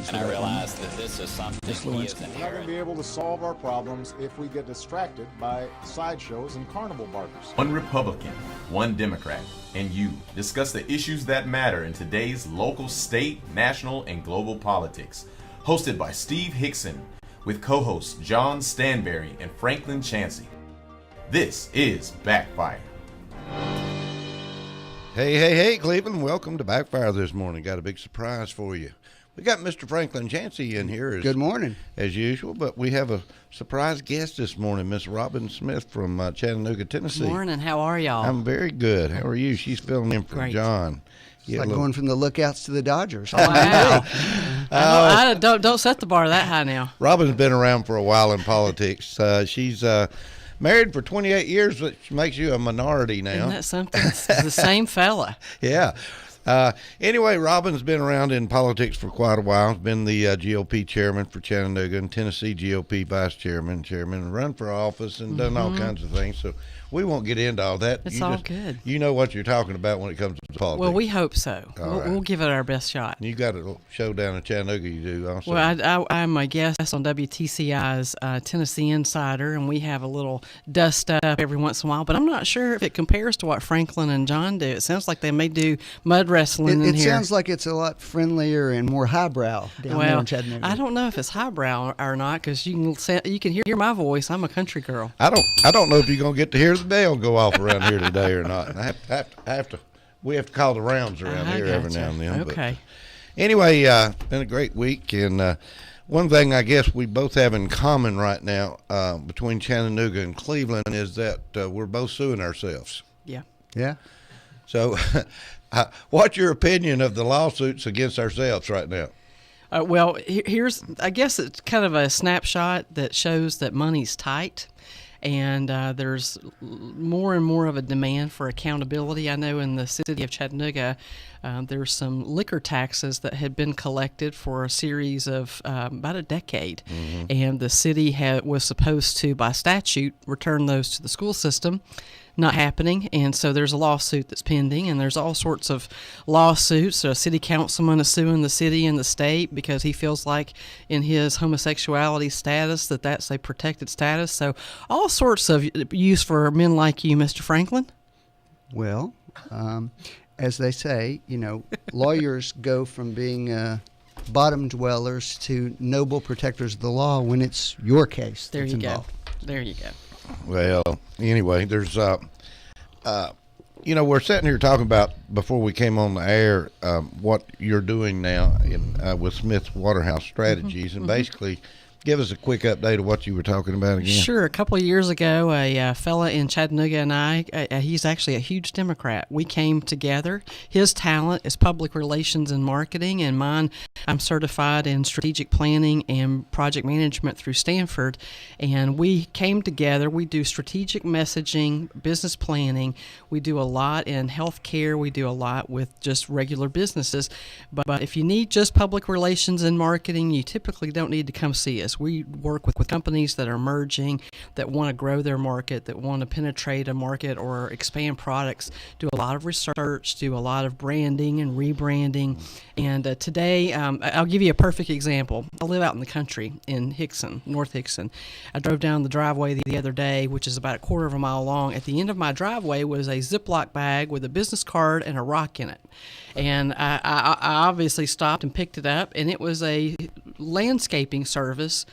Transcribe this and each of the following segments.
And I realize that this is something he is We're not going to inherent. be able to solve our problems if we get distracted by sideshows and carnival barkers. One Republican, one Democrat, and you discuss the issues that matter in today's local, state, national, and global politics. Hosted by Steve Hickson, with co-hosts John Stanberry and Franklin Chansey. This is Backfire. Hey, Cleveland. Welcome to Backfire this morning. Got a big surprise for you. We got Mr. Franklin Chansey in here. Good morning. As usual, but we have a surprise guest this morning, Miss Robin Smith from Chattanooga, Tennessee. Good morning. How are y'all? I'm very good. How are you? She's filling in for Great. John. It's like going from the Lookouts to the Dodgers. Wow. I don't set the bar that high now. Robin's been around for a while in politics. She's married for 28 years, which makes you a minority now. Isn't that something? It's the same fella. Yeah. Anyway, Robin's been around in politics for quite a while. He's been the GOP chairman for Chattanooga and Tennessee GOP vice chairman, run for office, and done all kinds of things. So we won't get into all that. It's all good. You know what you're talking about when it comes to politics. Well, we hope so. Right. We'll give it our best shot. You got a show down in Chattanooga, you do also. Well, I'm a guest on WTCI's Tennessee Insider, and we have a little dust up every once in a while. But I'm not sure if it compares to what Franklin and John do. It sounds like they may do mud wrestling in It here. sounds like it's a lot friendlier and more highbrow down there in Chattanooga. I don't know if it's highbrow or not, because you can hear my voice. I'm a country girl. I don't know if you're gonna get to hear the bell go off around here today or not. We have to call the rounds around here every now and then. Okay. But anyway, it's been a great week, and one thing I guess we both have in common right now between Chattanooga and Cleveland is that we're both suing ourselves. Yeah. Yeah. So, what's your opinion of the lawsuits against ourselves right now? Well, here's, I guess it's kind of a snapshot that shows that money's tight, and there's more and more of a demand for accountability. I know in the city of Chattanooga, there's some liquor taxes that had been collected for a series of about a decade, and the city was supposed to, by statute, return those to the school system. Not happening, and so there's a lawsuit that's pending, and there's all sorts of lawsuits. A city councilman is suing the city and the state because he feels like in his homosexuality status that's a protected status. So all sorts of use for men like you, Mr. Franklin. Well, as they say, lawyers go from being bottom dwellers to noble protectors of the law when it's your case that's involved. There you go. Well, anyway, there's, we're sitting here talking about, before we came on the air, what you're doing now with Smith Waterhouse Strategies, and basically give us a quick update of what you were talking about again. Sure. A couple of years ago, a fella in Chattanooga and I, he's actually a huge Democrat. We came together. His talent is public relations and marketing, and mine, I'm certified in strategic planning and project management through Stanford. And we came together. We do strategic messaging, business planning. We do a lot in healthcare. We do a lot with just regular businesses. But if you need just public relations and marketing, you typically don't need to come see us. We work with companies that are merging, that want to grow their market, that want to penetrate a market or expand products, do a lot of research, do a lot of branding and rebranding. And today, I'll give you a perfect example. I live out in the country in Hickson, North Hickson. I drove down the driveway the other day, which is about a quarter of a mile long. At the end of my driveway was a Ziploc bag with a business card and a rock in it. And I obviously stopped and picked it up, and it was a landscaping service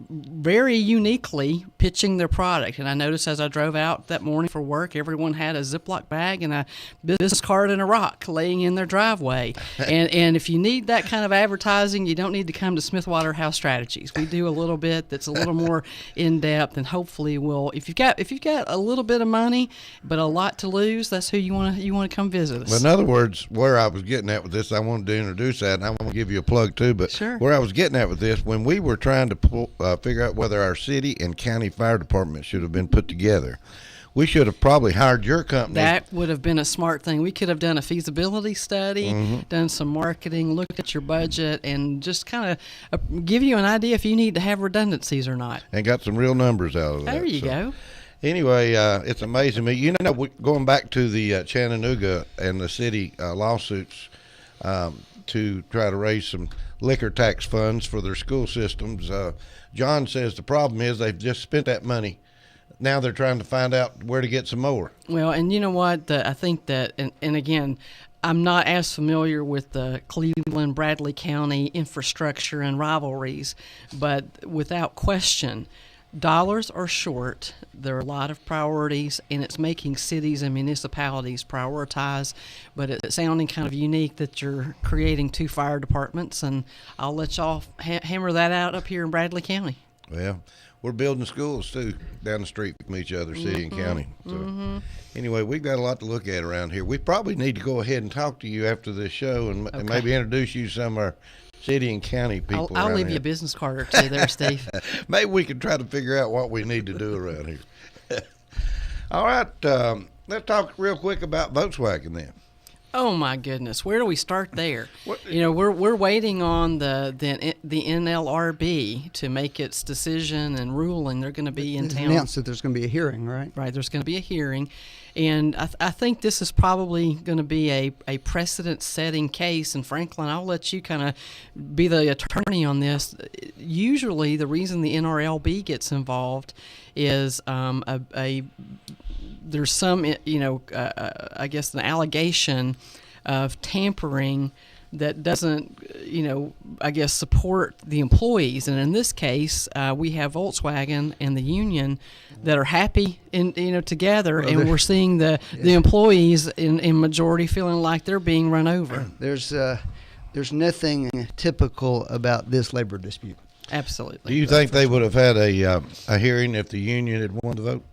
very uniquely pitching their product. And I noticed as I drove out that morning for work, everyone had a Ziploc bag and a business card and a rock laying in their driveway. And if you need that kind of advertising, you don't need to come to Smith Waterhouse Strategies. We do a little bit that's a little more in depth, and hopefully will, if you've got a little bit of money but a lot to lose, that's who you want to come visit us. But in other words, where I was getting at with this, I wanted to introduce that, and I want to give you a plug too. But sure. Where I was getting at with this, when we were trying to figure out whether our city and county fire department should have been put together, we should have probably hired your company. That would have been a smart thing. We could have done a feasibility study, done some marketing, looked at your budget, and just kind of give you an idea if you need to have redundancies or not. And got some real numbers out of that. There you go. Anyway, it's amazing me. You know, going back to the Chattanooga and the city lawsuits to try to raise some liquor tax funds for their school systems. John says the problem is they've just spent that money. Now they're trying to find out where to get some more. Well, and you know what? I think that, and again, I'm not as familiar with the Cleveland, Bradley County infrastructure and rivalries, but without question, dollars are short. There are a lot of priorities, and it's making cities and municipalities prioritize. But it's sounding kind of unique that you're creating 2 fire departments, and I'll let y'all hammer that out up here in Bradley County. Well, we're building schools too down the street from each other, city and county. So anyway, we've got a lot to look at around here. We probably need to go ahead and talk to you after this show and maybe introduce you to some of our city and county people. I'll leave here. you a business card or two there, Steve. Maybe we can try to figure out what we need to do around here. All right, let's talk real quick about Volkswagen then. Oh my goodness, where do we start there? You know, we're waiting on the NLRB to make its decision and ruling. They're going to be in town. Announced that there's going to be a hearing, right? Right, there's going to be a hearing, and I think this is probably going to be a precedent-setting case. And Franklin, I'll let you kind of be the attorney on this. Usually, the reason the NRLB gets involved is there's some, I guess an allegation of tampering that doesn't, I guess support the employees. And in this case, we have Volkswagen and the union that are happy together, and we're seeing the employees in majority feeling like they're being run over. There's nothing typical about this labor dispute. Absolutely. Do you think they would have had a hearing if the union had won the vote?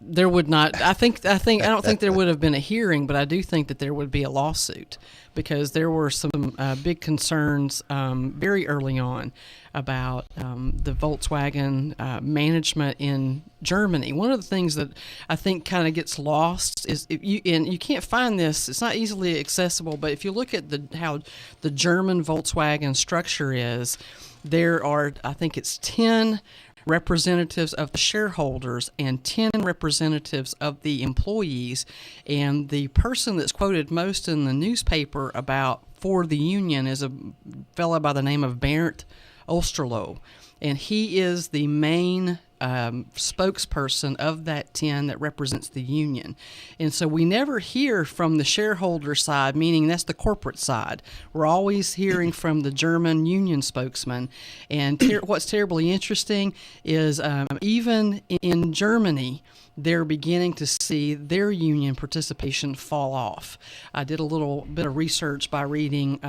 There would not. I don't think there would have been a hearing, but I do think that there would be a lawsuit because there were some big concerns very early on about the Volkswagen management in Germany. One of the things that I think kind of gets lost is and you can't find this. It's not easily accessible, but if you look at how the German Volkswagen structure is, there are, I think it's 10 representatives of the shareholders and 10 representatives of the employees. And the person that's quoted most in the newspaper for the union is a fellow by the name of Bernd Osterloh. And he is the main spokesperson of that 10 that represents the union. And so we never hear from the shareholder side, meaning that's the corporate side. We're always hearing from the German union spokesman. And what's terribly interesting is even in Germany, they're beginning to see their union participation fall off. I did a little bit of research by reading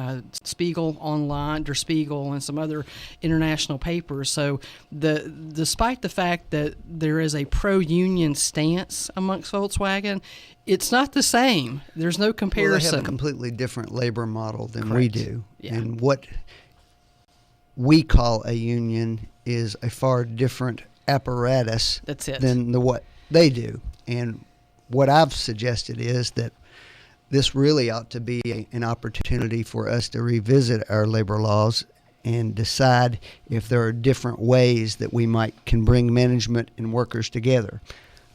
Spiegel online, Der Spiegel, and some other international papers. So despite the fact that there is a pro-union stance amongst Volkswagen, it's not the same. There's no comparison. Well, they have a completely different labor model than Correct. we do. Yeah. And what we call a union is a far different apparatus That's it. than what they do. And what I've suggested is that this really ought to be an opportunity for us to revisit our labor laws and decide if there are different ways that we can bring management and workers together.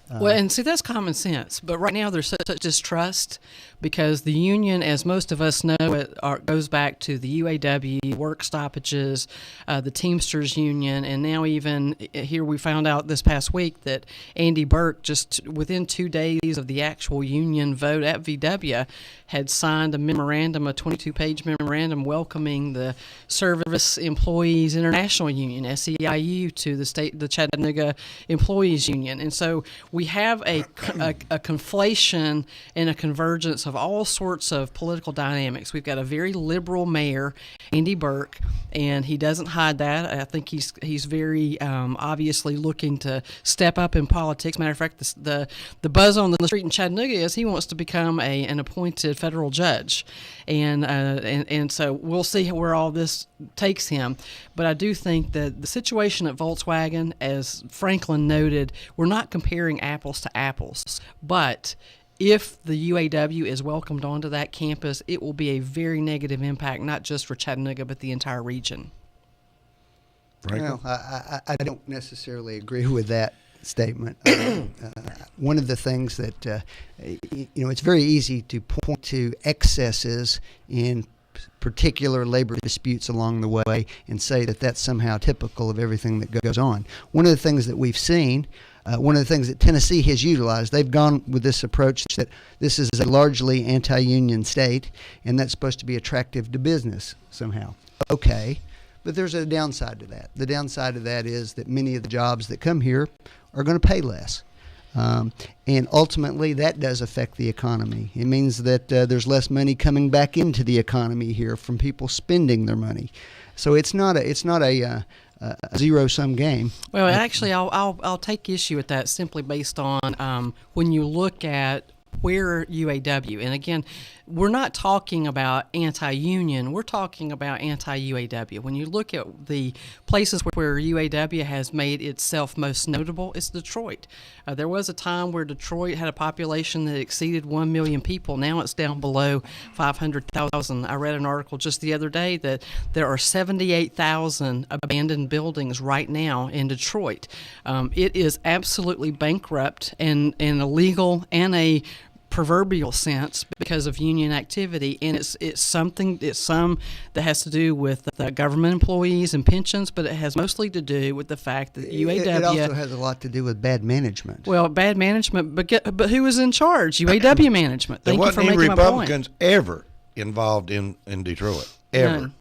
Well, and see, that's common sense. But right now there's such distrust because the union, as most of us know, goes back to the UAW, work stoppages, the Teamsters Union, and now even here we found out this past week that Andy Burke, just within 2 days of the actual union vote at VW, had signed a 22-page memorandum welcoming the Service Employees International Union, SEIU, to the Chattanooga Employees Union. And so we have a conflation and a convergence of all sorts of political dynamics. We've got a very liberal mayor, Andy Burke, and he doesn't hide that. I think he's very obviously looking to step up in politics. Matter of fact, the buzz on the street in Chattanooga is he wants to become an appointed federal judge, and so we'll see where all this takes him. But I do think that the situation at Volkswagen, as Franklin noted, we're not comparing apples to apples, but if the UAW is welcomed onto that campus, it will be a very negative impact, not just for Chattanooga, but the entire region. Well, I don't necessarily agree with that statement. One of the things that, it's very easy to point to excesses in particular labor disputes along the way and say that that's somehow typical of everything that goes on. One of the things that we've seen, one of the things that Tennessee has utilized, they've gone with this approach that this is a largely anti-union state, and that's supposed to be attractive to business somehow. Okay, but there's a downside to that. The downside of that is that many of the jobs that come here are going to pay less. And ultimately, that does affect the economy. It means that there's less money coming back into the economy here from people spending their money. So it's not a zero-sum game. Well, actually, I'll take issue with that simply based on when you look at where UAW, and again, we're not talking about anti-union, we're talking about anti-UAW. When you look at the places where UAW has made itself most notable, it's Detroit. There was a time where Detroit had a population that exceeded 1 million people. Now it's down below 500,000. I read an article just the other day that there are 78,000 abandoned buildings right now in Detroit. It is absolutely bankrupt and illegal and a proverbial sense because of union activity, and it's some that has to do with the government employees and pensions, but it has mostly to do with the fact that UAW. It also has a lot to do with bad management. Well, bad management, but who was in charge? UAW management. There Thank you for wasn't any making my point. Republicans ever involved in Detroit, ever. None.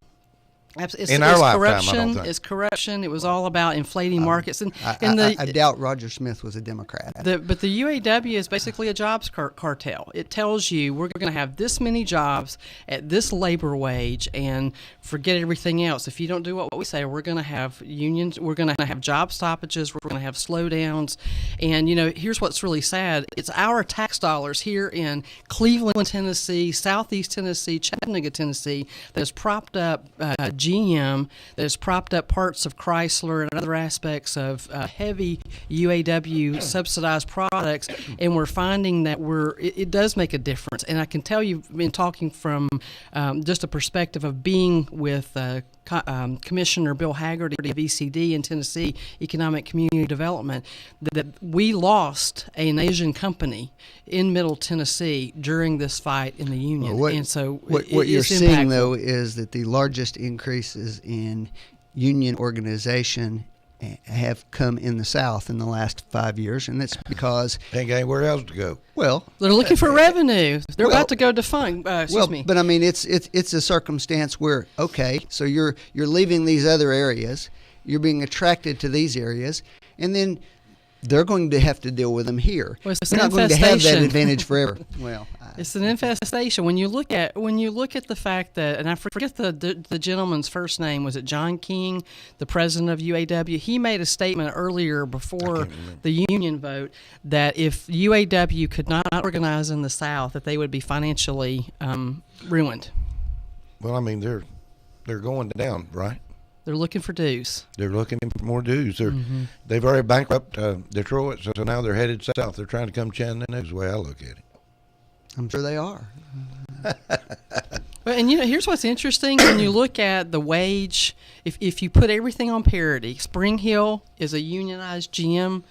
In our lifetime, corruption, I don't think. It's corruption. It was all about inflating markets, I doubt Roger Smith was a Democrat. But the UAW is basically a jobs cartel. It tells you we're going to have this many jobs at this labor wage, and forget everything else. If you don't do what we say, we're going to have unions. We're going to have job stoppages. We're going to have slowdowns. And here's what's really sad: it's our tax dollars here in Cleveland, Tennessee, Southeast Tennessee, Chattanooga, Tennessee, that has propped up GM, that has propped up parts of Chrysler and other aspects of heavy UAW subsidized products, and we're finding that it does make a difference. And I can tell you, in talking from just a perspective of being with Commissioner Bill Haggerty of ECD in Tennessee, Economic Community Development, that we lost an Asian company in Middle Tennessee during this fight in the union. And so what you're seeing, though, is that the largest increases in union organization have come in the South in the last 5 years, and that's because ain't got anywhere else to go. Well, they're looking for revenue. They're about to go defunct. Excuse me. But I mean, it's a circumstance where so you're leaving these other areas, you're being attracted to these areas, and then they're going to have to deal with them here. Well, it's They're not going to have that advantage forever. Well, it's an infestation. When you look at the fact that, and I forget the gentleman's first name, was it John King, the president of UAW? He made a statement earlier before the union vote that if UAW could not organize in the South, that they would be financially ruined. Well, I mean, they're going down, right? They're looking for dues. They're looking for more dues. They've already bankrupted Detroit, so now they're headed south. They're trying to come Chattanooga, is the way I look at it. I'm sure they are. Well, and here's what's interesting. When you look at the wage, if you put everything on parity, Spring Hill is a unionized GM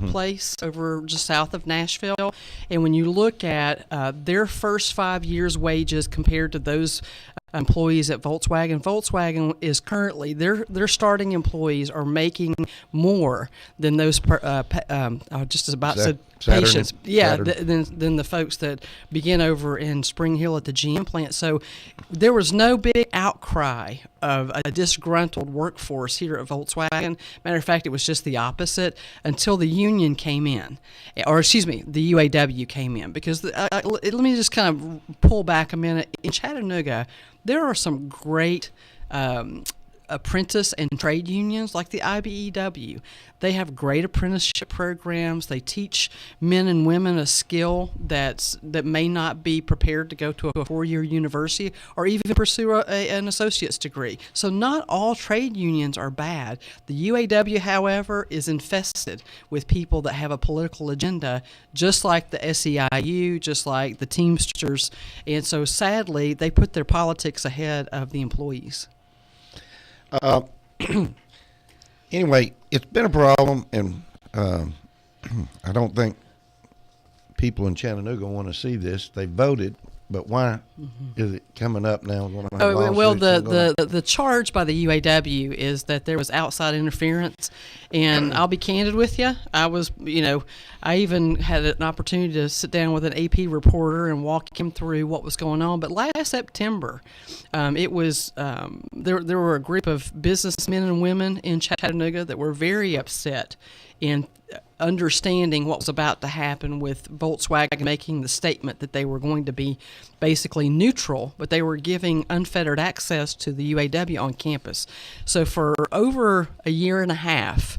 place over just south of Nashville. And when you look at their first 5 years' wages compared to those employees at Volkswagen is currently, their starting employees are making more than those just about said patients. Than the folks that begin over in Spring Hill at the GM plant. So there was no big outcry of a disgruntled workforce here at Volkswagen. Matter of fact, it was just the opposite until the union came in, or excuse me, the UAW came in. Because let me just kind of pull back a minute. In Chattanooga, there are some great apprentice and trade unions like the IBEW. They have great apprenticeship programs. They teach men and women a skill that may not be prepared to go to a 4-year university or even pursue an associate's degree. So not all trade unions are bad. The UAW, however, is infested with people that have a political agenda, just like the SEIU, just like the Teamsters. And so sadly, they put their politics ahead of the employees. Anyway, it's been a problem, and I don't think people in Chattanooga want to see this. They voted But why is it coming up now? Oh, well, the charge by the UAW is that there was outside interference, and I'll be candid with you. I even had an opportunity to sit down with an AP reporter and walk him through what was going on. But last September, it was there were a group of businessmen and women in Chattanooga that were very upset in understanding what was about to happen with Volkswagen making the statement that they were going to be basically neutral, but they were giving unfettered access to the UAW on campus. So for over a year and a half,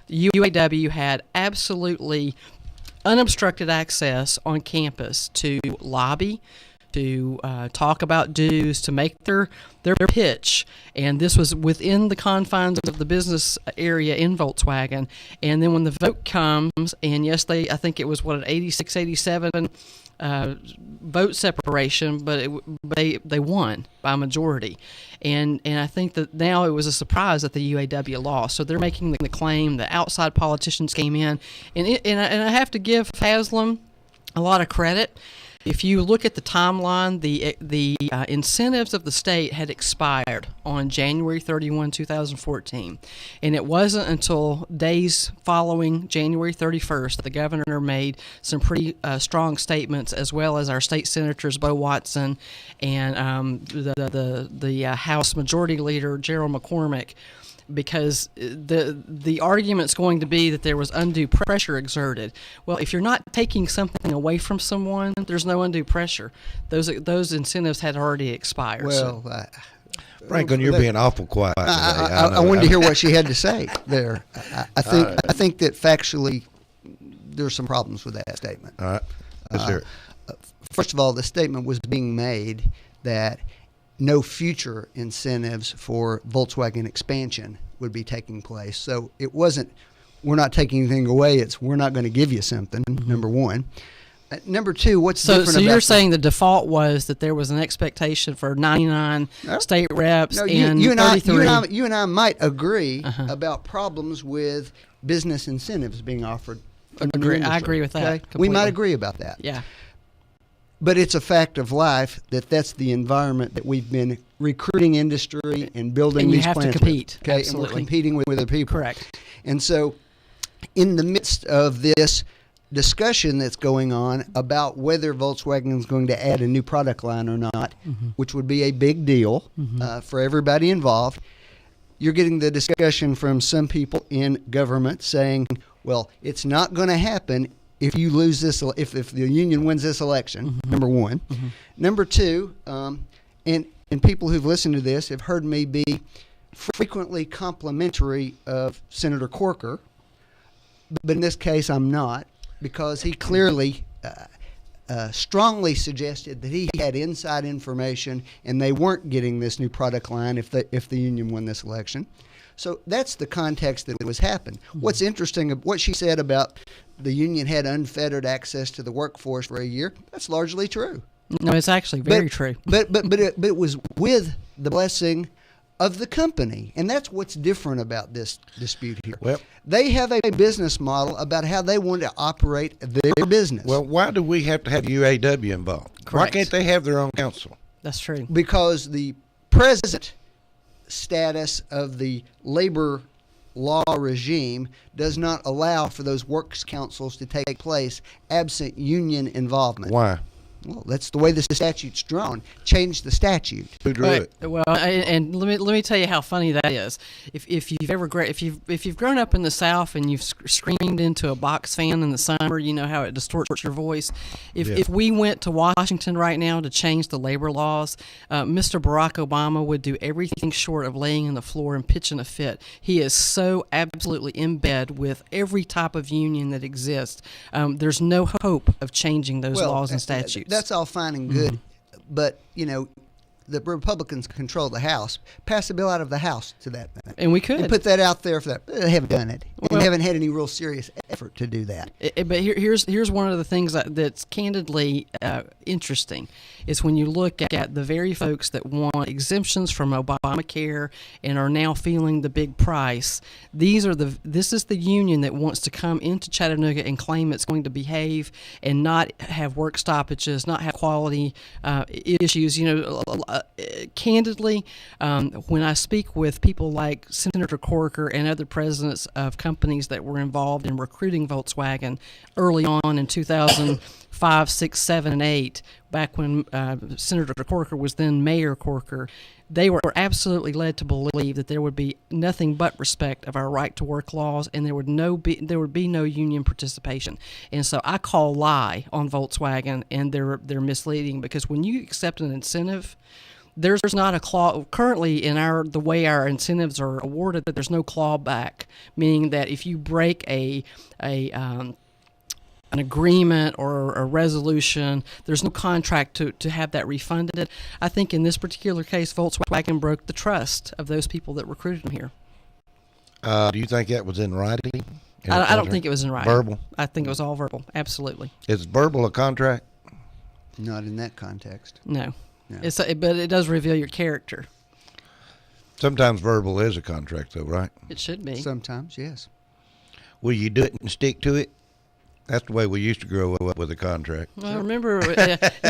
UAW had absolutely unobstructed access on campus to lobby, to talk about dues, to make their pitch, and this was within the confines of the business area in Volkswagen. And then when the vote comes, and yes, I think it was an 86-87 vote separation, but they won by a majority, and I think that now it was a surprise that the UAW lost. So they're making the claim that outside politicians came in, and I have to give Haslam a lot of credit. If you look at the timeline, the incentives of the state had expired on January 31, 2014, and it wasn't until days following January 31st that the governor made some pretty strong statements, as well as our state senators Bo Watson and the House Majority Leader Gerald McCormick, because the argument's going to be that there was undue pressure exerted. Well, if you're not taking something away from someone, there's no undue pressure. Those incentives had already expired. Well, Franklin, you're being awful quiet today. I wanted to hear what she had to say there. I think that factually there's some problems with that statement. All right, let's hear it. First of all, the statement was being made that no future incentives for Volkswagen expansion would be taking place. So it wasn't, we're not taking anything away, it's we're not going to give you something, number one. Number two, what's different about... So you're saying the default was that there was an expectation for 99 state reps and 33... You and I might agree about problems with business incentives being offered. I agree with that. Okay? We might agree about that. Yeah. But it's a fact of life that's the environment that we've been recruiting industry and building these plants. And you have to compete. Okay, Absolutely. And we're competing with other people. Correct. And so in the midst of this discussion that's going on about whether Volkswagen is going to add a new product line or not, which would be a big deal for everybody involved, you're getting the discussion from some people in government saying, well, it's not going to happen if you lose this, if the union wins this election, number one. Number two, and people who've listened to this have heard me be frequently complimentary of Senator Corker, but in this case I'm not, because he clearly strongly suggested that he had inside information and they weren't getting this new product line if the union won this election. So that's the context that it was happening. What's interesting, what she said about the union had unfettered access to the workforce for a year, that's largely true. No, it's actually very true. But it was with the blessing of the company, and that's what's different about this dispute here. Well, they have a business model about how they want to operate their business. Well, why do we have to have UAW involved? Correct. Why can't they have their own council? That's true. Because the present status of the labor law regime does not allow for those works councils to take place absent union involvement. Why? Well, that's the way the statute's drawn. Change the statute. Who drew it? Well, and let me tell you how funny that is. If you've grown up in the South and you've screamed into a box fan in the summer, you know how it distorts your voice. If we went to Washington right now to change the labor laws, Mr. Barack Obama would do everything short of laying on the floor and pitching a fit. He is so absolutely in bed with every type of union that exists. There's no hope of changing those laws and statutes. That's all fine and good, but the Republicans control the House, pass a bill out of the House to that effect. And we could. And put that out there for that. They haven't done it. And Well- haven't had any real serious effort to do that. But here's one of the things that's candidly interesting is when you look at the very folks that want exemptions from Obamacare and are now feeling the big price. This is the union that wants to come into Chattanooga and claim it's going to behave and not have work stoppages, not have quality issues. Candidly, when I speak with people like Senator Corker and other presidents of companies that were involved in recruiting Volkswagen early on in 2005, 6, 7, and 8, back when Senator Corker was then Mayor Corker, they were absolutely led to believe that there would be nothing but respect of our right to work laws, and there would be no union participation. And so I call lie on Volkswagen, and they're misleading, because when you accept an incentive, there's not a claw currently in the way our incentives are awarded, that there's no clawback, meaning that if you break an agreement or a resolution, there's no contract to have that refunded. I think in this particular case, Volkswagen broke the trust of those people that recruited them here. Do you think that was in writing? I don't think it was in writing. Verbal? I think it was all verbal. Absolutely. Is verbal a contract? Not in that context. No. No. But it does reveal your character. Sometimes verbal is a contract, though, right? It should be. Sometimes, yes. Will you do it and stick to it? That's the way we used to grow up with a contract. Well, remember,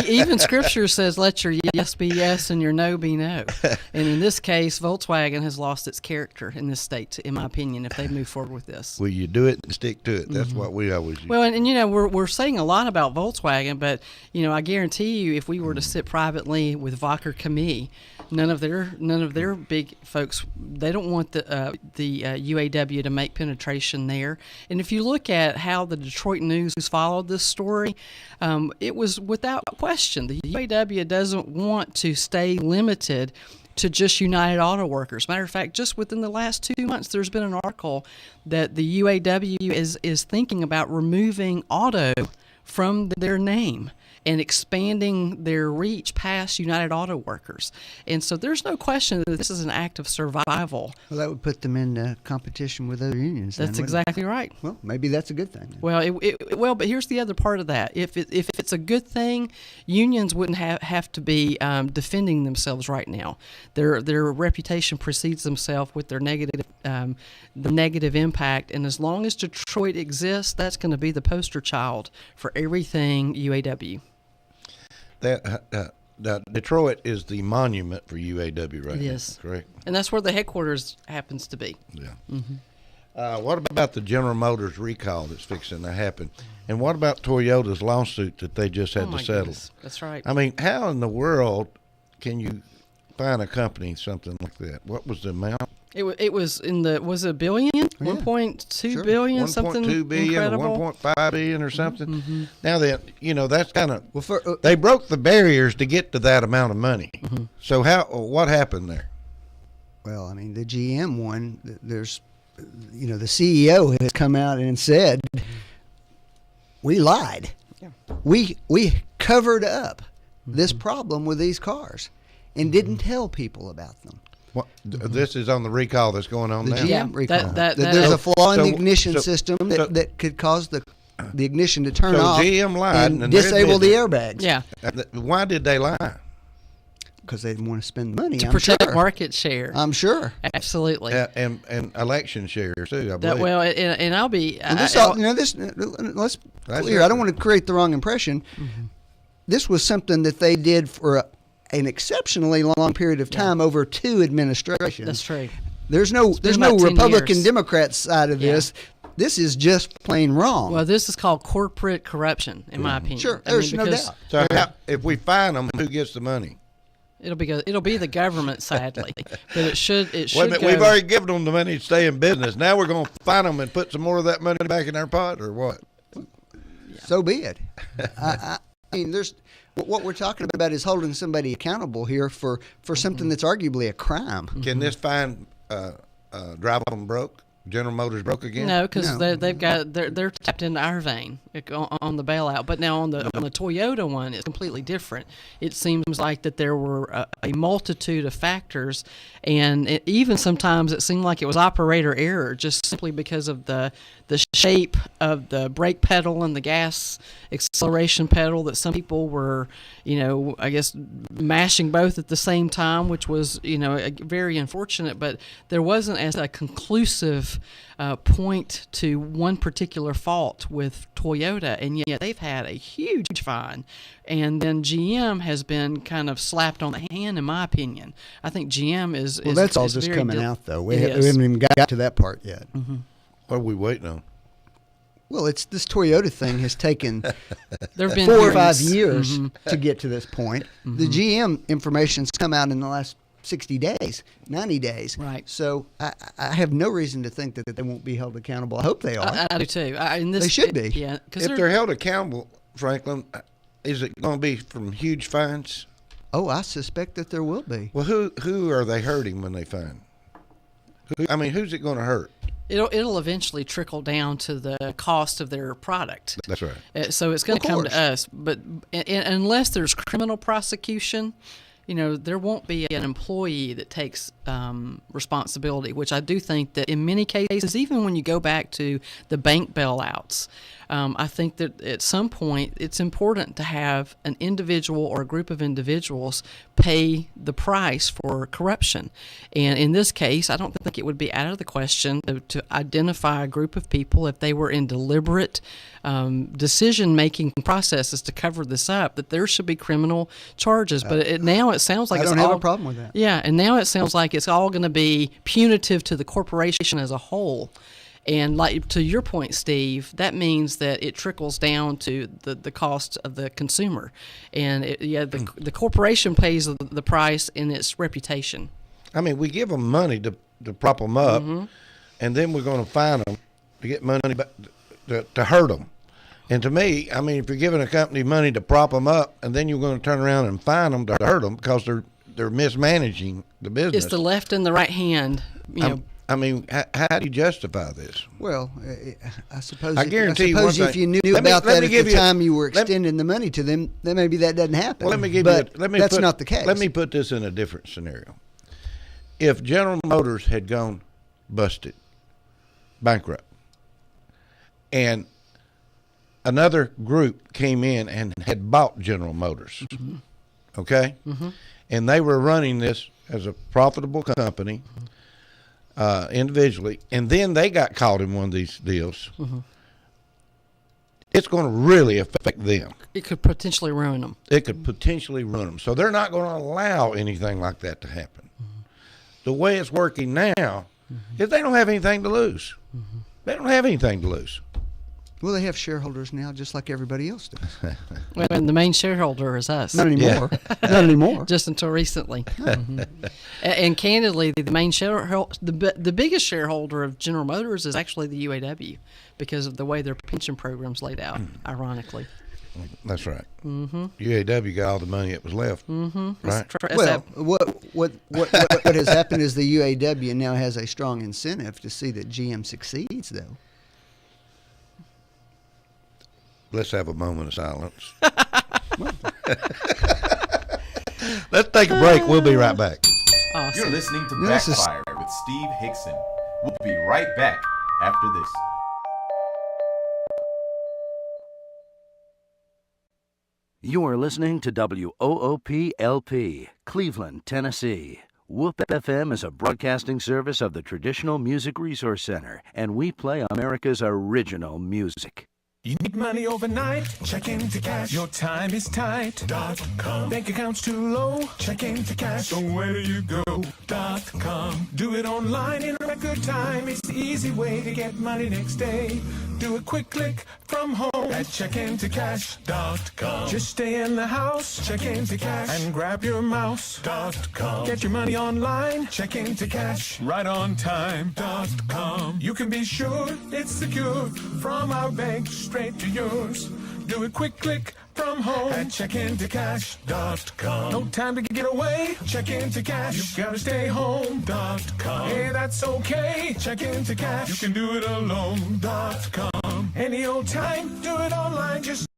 even Scripture says, "Let your yes be yes and your no be no." And in this case, Volkswagen has lost its character in this state, in my opinion, if they move forward with this. Will you do it and stick to it? That's what we always use. Well, and we're saying a lot about Volkswagen, but I guarantee you, if we were to sit privately with Wacker Chemie, none of their big folks, they don't want the UAW to make penetration there. And if you look at how the Detroit News followed this story, it was without question the UAW doesn't want to stay limited to just United Auto Workers. Matter of fact, just within the last 2 months, there's been an article that the UAW is thinking about removing auto from their name and expanding their reach past United Auto Workers. And so there's no question that this is an act of survival. Well, that would put them in competition with other unions. That's then, wouldn't exactly right. it? Well, maybe that's a good thing. Then. Well, but here's the other part of that. If it's a good thing, unions wouldn't have to be defending themselves right now. Their reputation precedes themselves with their negative the negative impact. And as long as Detroit exists, that's going to be the poster child for everything UAW. Detroit is the monument for UAW right now. It is. Correct? And that's where the headquarters happens to be. Yeah. Mm-hmm. What about the General Motors recall that's fixing to happen? And what about Toyota's lawsuit that they just had to settle? Goodness. That's right. I mean, how in the world can you find a company something like that? What was the amount? It was was it a billion? Yeah. 1.2 billion, something 1.2 billion incredible. or 1.5 billion or something. Mm-hmm. Now then, that's kind of Well, they broke the barriers to get to that amount of money. Mm-hmm. So what happened there? well, I mean, the GM one, there's, the CEO has come out and said, we lied. Yeah. We covered up this problem with these cars and didn't tell people about them. What, this is on the recall that's going on The now. GM recall. that- There's a flaw in the so- ignition so- system so- that could cause the ignition to turn So off GM lied and and they're disable the admitting airbags. Yeah, Why did they lie? Because they didn't want to spend the money. to I'm protect sure. market share. I'm sure. Absolutely. And election shares too, I That, believe. well, and I'll be. And this, let's That's clear. it. I don't want to create the wrong impression. This was something that they did for an exceptionally long period of time over 2 administrations. That's true. There's no been about 10 Republican years. Democrat side of Yeah. this. This is just plain wrong. Well, this is called corporate corruption, in my opinion. Sure, I mean, there's no because doubt. So if we find them, who gets the money? It'll be the government, sadly, but it should. Wait a minute, we've already given them the money to stay in business. Now we're going to find them and put some more of that money back in our pot, or what? So be it. I mean, what we're talking about is holding somebody accountable here for something that's arguably a crime. Can this fine drive them broke? General Motors broke again? No, because they're tapped into our vein on the bailout. But now on the Toyota one, it's completely different. It seems like that there were a multitude of factors, and even sometimes it seemed like it was operator error, just simply because of the shape of the brake pedal and the gas acceleration pedal, that some people were, I guess, mashing both at the same time, which was, very unfortunate. But there wasn't as a conclusive point to one particular fault with Toyota, and yet they've had a huge fine. And then GM has been kind of slapped on the hand, in my opinion. I think GM is well, that's all is just very coming out, though. We It is. haven't even got to that part yet. Mm-hmm. What are we waiting on? Well, it's this Toyota thing has taken There've been 4 or 5 hearings. years Mhm. to get to this point. The GM information's come out in the last 60 days, 90 days. Right. So I have no reason to think that they won't be held accountable. I hope they are. I do too. They should be. Yeah, because If they're held accountable, Franklin, is it going to be from huge fines? Oh, I suspect that there will be. Well, who are they hurting when they fine? Who's it going to hurt? It'll eventually trickle down to the cost of their product. That's right. So it's going Of to come course. to us. But unless there's criminal prosecution, there won't be an employee that takes responsibility, which I do think that in many cases, even when you go back to the bank bailouts, I think that at some point it's important to have an individual or a group of individuals pay the price for corruption. And in this case, I don't think it would be out of the question to identify a group of people, if they were in deliberate decision-making processes to cover this up, that there should be criminal charges. But now it sounds like I it's don't have all, a problem with that. Yeah, and now it sounds like it's all going to be punitive to the corporation as a whole. And like to your point, Steve, that means that it trickles down to the cost of the consumer. And the corporation pays the price in its reputation. We give them money to prop them up, and then we're going to fine them to get money back to hurt them. And to me, if you're giving a company money to prop them up, and then you're going to turn around and fine them to hurt them because they're mismanaging the business. It's the left and the right hand. How do you justify this? Well, I suppose. I guarantee you one if thing. you knew Let me about that at give the you- time you were let- extending the money to them, then maybe that doesn't happen. Well, let me give but you. that's not the case. Let me put this in a different scenario. If General Motors had gone busted, bankrupt, and another group came in and had bought General Motors, okay, and they were running this as a profitable company. Individually, and then they got caught in one of these deals, it's going to really affect them. It could potentially ruin them. It could potentially ruin them. So they're not going to allow anything like that to happen. The way it's working now is they don't have anything to lose. They don't have anything to lose. Well, they have shareholders now, just like everybody else does. And the main shareholder is us. Not anymore. Not anymore. Just until recently. And candidly, the main shareholder, the biggest shareholder of General Motors is actually the UAW, because of the way their pension program's laid out, ironically. That's right. UAW got all the money that was left. Right. Well, what has happened is the UAW now has a strong incentive to see that GM succeeds, though. Let's have a moment of silence. Let's take a break. We'll be right back. Awesome. You're listening to This is- Backfire with Steve Hickson. We'll be right back after this. You are listening to WOOP-LP, Cleveland, Tennessee. Whoop FM is a broadcasting service of the Traditional Music Resource Center, and we play America's original music. You need money overnight? Check into cash. Your time is tight. .com. Bank account's too low? Check into cash. So where do you go? .com. Do it online in record time. It's the easy way to get money next day. Do a quick click from home at checkintocash.com. Just stay in the house. Check into cash and grab your mouse. .com. Get your money online. Check into cash right on time. .com. You can be sure it's secure from our bank straight to yours. Do it quick click from home at checkintocash.com. No time to get away. Check into cash. You gotta stay home.com. Hey, that's okay. Check into cash. You can do it alone.com. Any old time, do it online. Just